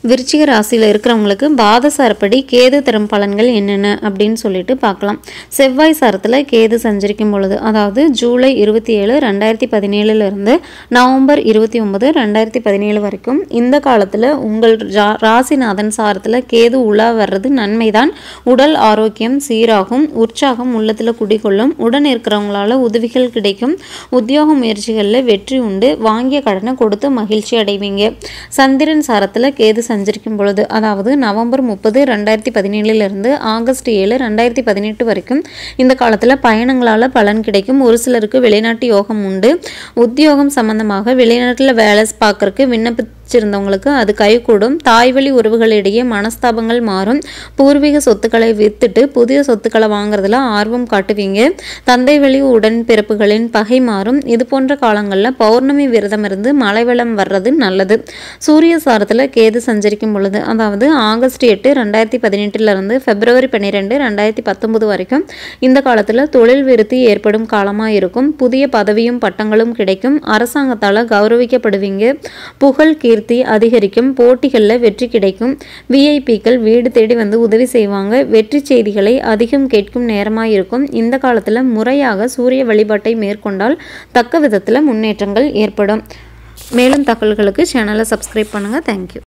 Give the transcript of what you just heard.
விருச்சிக ராசியில் இருக்கிறவங்களுக்கு பாத சாரப்படி கேது தரும் பலன்கள் என்னென்ன அப்படின்னு சொல்லிட்டு பார்க்கலாம். செவ்வாய் சாரத்தில் கேது சஞ்சரிக்கும் பொழுது, அதாவது ஜூலை 27, 2017 நவம்பர் 29, 2017 வரைக்கும் இந்த காலத்தில் உங்கள் ராசிநாதன் சாரத்தில் கேது உலா வர்றது நன்மைதான். உடல் ஆரோக்கியம் சீராகும், உற்சாகம் உள்ளத்தில் குடிகொள்ளும், உடன் இருக்கிறவங்களால உதவிகள் கிடைக்கும், உத்தியோக முயற்சிகளில் வெற்றி உண்டு, வாங்கிய கடனை கொடுத்து மகிழ்ச்சி அடைவீங்க. சந்திரன் சாரத்தில் கேது சஞ்சரிக்கும் பொழுது, அதாவது நவம்பர் 30, 2017 ஆகஸ்ட் 7, 2018 வரைக்கும் இந்த காலத்தில் பயணங்களால் பலன் கிடைக்கும். ஒரு சிலருக்கு வெளிநாட்டு யோகம் உண்டு. உத்தியோகம் சம்பந்தமாக வெளிநாட்டில் வேலை பார்க்கறதுக்கு விண்ணப்பிச்சிருந்தவங்களுக்கு அது கைகூடும். தாய்வழி உறவுகளிடையே மனஸ்தாபங்கள் மாறும். பூர்வீக சொத்துக்களை வித்துட்டு புதிய சொத்துக்களை வாங்குறதுல ஆர்வம் காட்டுவீங்க. தந்தை வழி உடன்பிறப்புகளின் பகை மாறும். இது போன்ற காலங்களில் பௌர்ணமி விரதம் இருந்து மழை வெள்ளம் வர்றது நல்லது. சூரிய சாரத்தில் கேது சஞ்சரிக்கும் பொழுது, அதாவது ஆகஸ்ட் 8, 2018 பிப்ரவரி 12, 2019 வரைக்கும் இந்த காலத்தில் தொழில் விருத்தி ஏற்படும் காலமாக இருக்கும். புதிய பதவியும் பட்டங்களும் கிடைக்கும். அரசாங்கத்தால் கௌரவிக்கப்படுவீங்க. புகழ் கீர்த்தி அதிகரிக்கும். போட்டிகளில் வெற்றி கிடைக்கும். விஐபிக்கள் வீடு தேடி வந்து உதவி செய்வாங்க. வெற்றி செய்திகளை அதிகம் கேட்கும் நேரமாக இருக்கும். இந்த காலத்தில் முறையாக சூரிய வழிபாட்டை மேற்கொண்டால் தக்க விதத்தில் முன்னேற்றங்கள் ஏற்படும். மேலும் தகவல்களுக்கு சேனலை சப்ஸ்கிரைப் பண்ணுங்கள். தேங்க்யூ.